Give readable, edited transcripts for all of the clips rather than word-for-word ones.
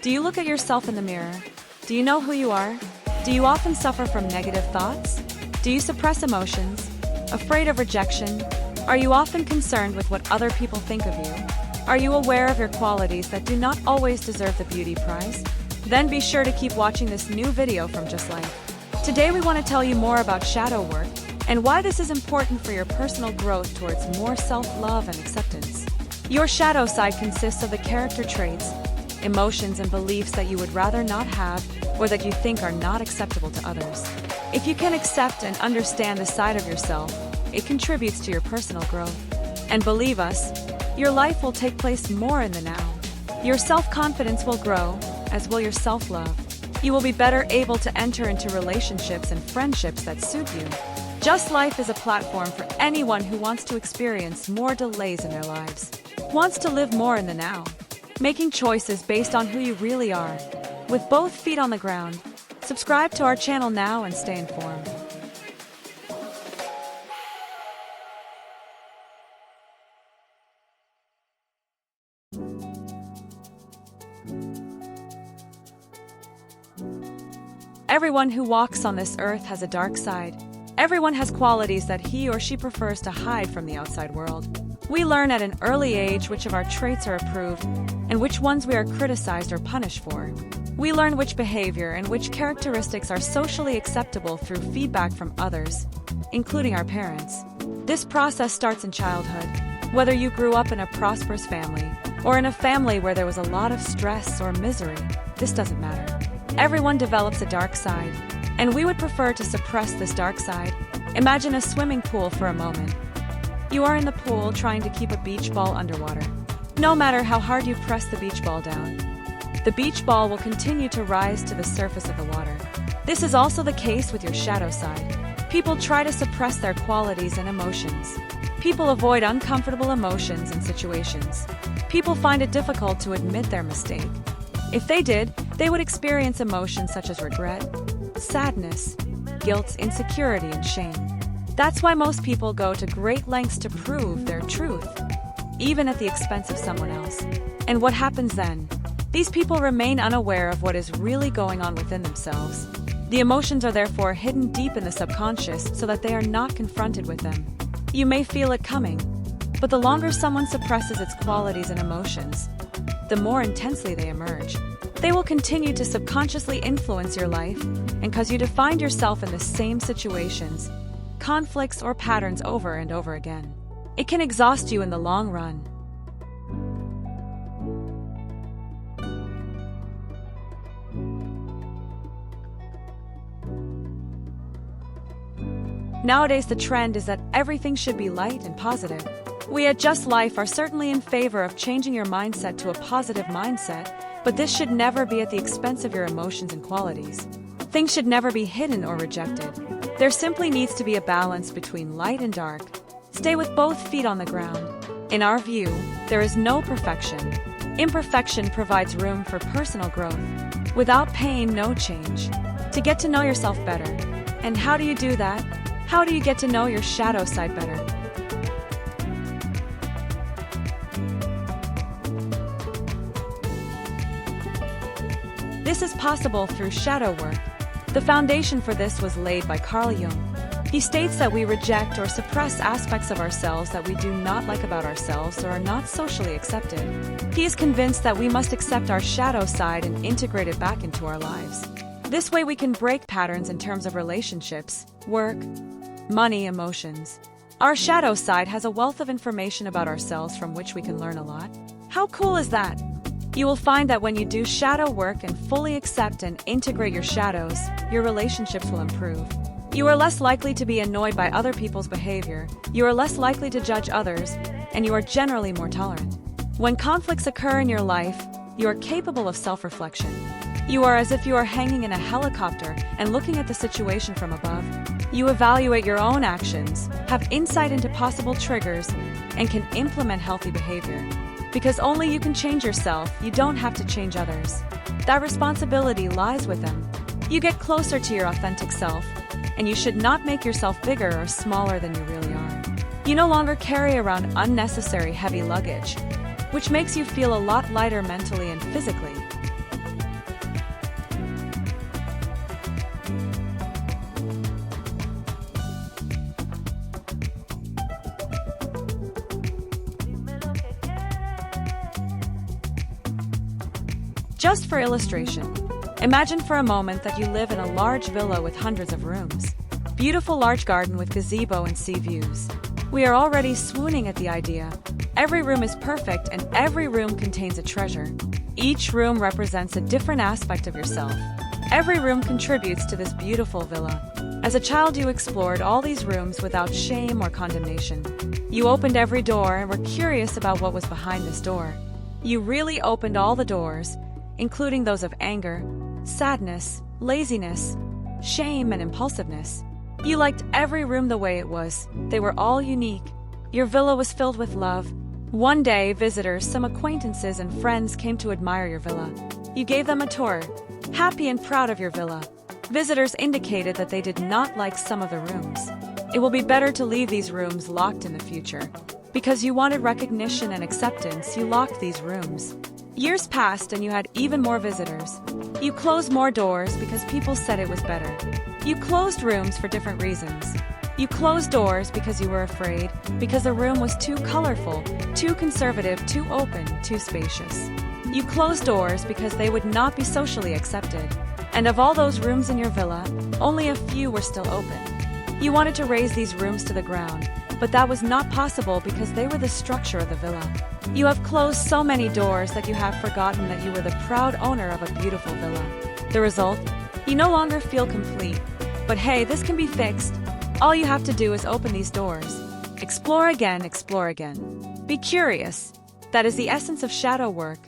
Do you look at yourself in the mirror? Do you know who you are? Do you often suffer from negative thoughts? Do you suppress emotions? Afraid of rejection? Are you often concerned with what other people think of you? Are you aware of your qualities that do not always deserve the beauty prize? Then be sure to keep watching this new video from Just Life. Today we want to tell you more about shadow work and why this is important for your personal growth towards more self-love and acceptance. Your shadow side consists of the character traits, emotions, and beliefs that you would rather not have or that you think are not acceptable to others. If you can accept and understand this side of yourself, it contributes to your personal growth. And believe us, your life will take place more in the now. Your self-confidence will grow, as will your self-love. You will be better able to enter into relationships and friendships that suit you. Just Life is a platform for anyone who wants to experience more delays in their lives, wants to live more in the now, making choices based on who you really are, with both feet on the ground. Subscribe to our channel now and stay informed. Everyone who walks on this earth has a dark side. Everyone has qualities that he or she prefers to hide from the outside world. We learn at an early age which of our traits are approved and which ones we are criticized or punished for. We learn which behavior and which characteristics are socially acceptable through feedback from others, including our parents. This process starts in childhood. Whether you grew up in a prosperous family or in a family where there was a lot of stress or misery, this doesn't matter. Everyone develops a dark side, and we would prefer to suppress this dark side. Imagine a swimming pool for a moment. You are in the pool trying to keep a beach ball underwater. No matter how hard you press the beach ball down, the beach ball will continue to rise to the surface of the water. This is also the case with your shadow side. People try to suppress their qualities and emotions. People avoid uncomfortable emotions and situations. People find it difficult to admit their mistake. If they did, they would experience emotions such as regret, sadness, guilt, insecurity, and shame. That's why most people go to great lengths to prove their truth, even at the expense of someone else. And what happens then? These people remain unaware of what is really going on within themselves. The emotions are therefore hidden deep in the subconscious so that they are not confronted with them. You may feel it coming, but the longer someone suppresses its qualities and emotions, the more intensely they emerge. They will continue to subconsciously influence your life and cause you to find yourself in the same situations, conflicts, or patterns over and over again. It can exhaust you in the long run. Nowadays, the trend is that everything should be light and positive. We at Just Life are certainly in favor of changing your mindset to a positive mindset, but this should never be at the expense of your emotions and qualities. Things should never be hidden or rejected. There simply needs to be a balance between light and dark. Stay with both feet on the ground. In our view, there is no perfection. Imperfection provides room for personal growth. Without pain, no change. To get to know yourself better. And how do you do that? How do you get to know your shadow side better? This is possible through shadow work. The foundation for this was laid by Carl Jung. He states that we reject or suppress aspects of ourselves that we do not like about ourselves or are not socially accepted. He is convinced that we must accept our shadow side and integrate it back into our lives. This way we can break patterns in terms of relationships, work, money, emotions. Our shadow side has a wealth of information about ourselves from which we can learn a lot. How cool is that? You will find that when you do shadow work and fully accept and integrate your shadows, your relationships will improve. You are less likely to be annoyed by other people's behavior, you are less likely to judge others, and you are generally more tolerant. When conflicts occur in your life, you are capable of self-reflection. You are as if you are hanging in a helicopter and looking at the situation from above. You evaluate your own actions, have insight into possible triggers, and can implement healthy behavior. Because only you can change yourself, you don't have to change others. That responsibility lies with them. You get closer to your authentic self, and you should not make yourself bigger or smaller than you really are. You no longer carry around unnecessary heavy luggage, which makes you feel a lot lighter mentally and physically. Just for illustration, imagine for a moment that you live in a large villa with hundreds of rooms. Beautiful large garden with gazebo and sea views. We are already swooning at the idea. Every room is perfect and every room contains a treasure. Each room represents a different aspect of yourself. Every room contributes to this beautiful villa. As a child, you explored all these rooms without shame or condemnation. You opened every door and were curious about what was behind this door. You really opened all the doors, including those of anger, sadness, laziness, shame, and impulsiveness. You liked every room the way it was. They were all unique. Your villa was filled with love. One day, visitors, some acquaintances and friends came to admire your villa. You gave them a tour, happy and proud of your villa. Visitors indicated that they did not like some of the rooms. It will be better to leave these rooms locked in the future. Because you wanted recognition and acceptance, you locked these rooms. Years passed and you had even more visitors. You closed more doors because people said it was better. You closed rooms for different reasons. You closed doors because you were afraid, because the room was too colorful, too conservative, too open, too spacious. You closed doors because they would not be socially accepted. And of all those rooms in your villa, only a few were still open. You wanted to raise these rooms to the ground, but that was not possible because they were the structure of the villa. You have closed so many doors that you have forgotten that you were the proud owner of a beautiful villa. The result? You no longer feel complete. But hey, this can be fixed. All you have to do is open these doors. Explore again, explore again. Be curious. That is the essence of shadow work.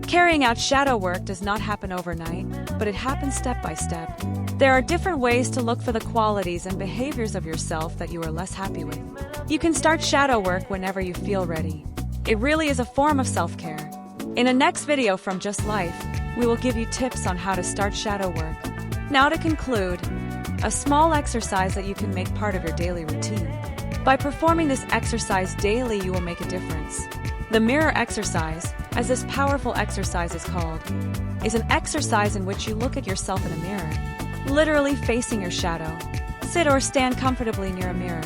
Carrying out shadow work does not happen overnight, but it happens step by step. There are different ways to look for the qualities and behaviors of yourself that you are less happy with. You can start shadow work whenever you feel ready. It really is a form of self-care. In a next video from Just Life, we will give you tips on how to start shadow work. Now to conclude, a small exercise that you can make part of your daily routine. By performing this exercise daily, you will make a difference. The mirror exercise, as this powerful exercise is called, is an exercise in which you look at yourself in a mirror, literally facing your shadow. Sit or stand comfortably near a mirror.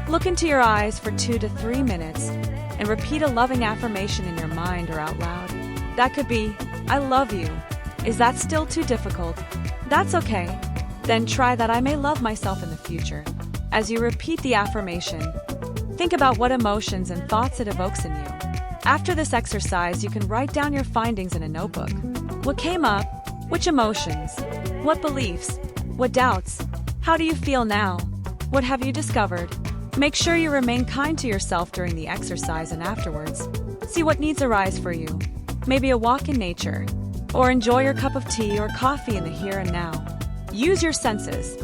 Look into your eyes for 2 to 3 minutes and repeat a loving affirmation in your mind or out loud. That could be, I love you. Is that still too difficult? That's okay. Then try that I may love myself in the future. As you repeat the affirmation, think about what emotions and thoughts it evokes in you. After this exercise, you can write down your findings in a notebook. What came up? Which emotions? What beliefs? What doubts? How do you feel now? What have you discovered? Make sure you remain kind to yourself during the exercise and afterwards. See what needs arise for you. Maybe a walk in nature, or enjoy your cup of tea or coffee in the here and now. Use your senses.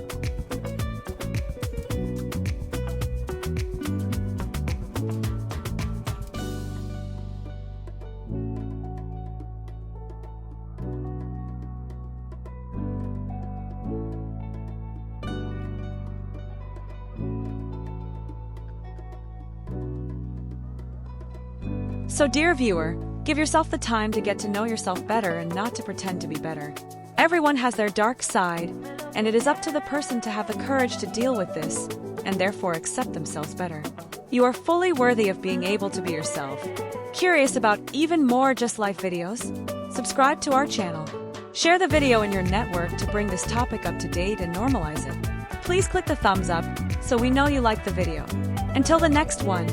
So, dear viewer, give yourself the time to get to know yourself better and not to pretend to be better. Everyone has their dark side, and it is up to the person to have the courage to deal with this, and therefore accept themselves better. You are fully worthy of being able to be yourself. Curious about even more Just Life videos? Subscribe to our channel. Share the video in your network to bring this topic up to date and normalize it. Please click the thumbs up so we know you like the video. Until the next one.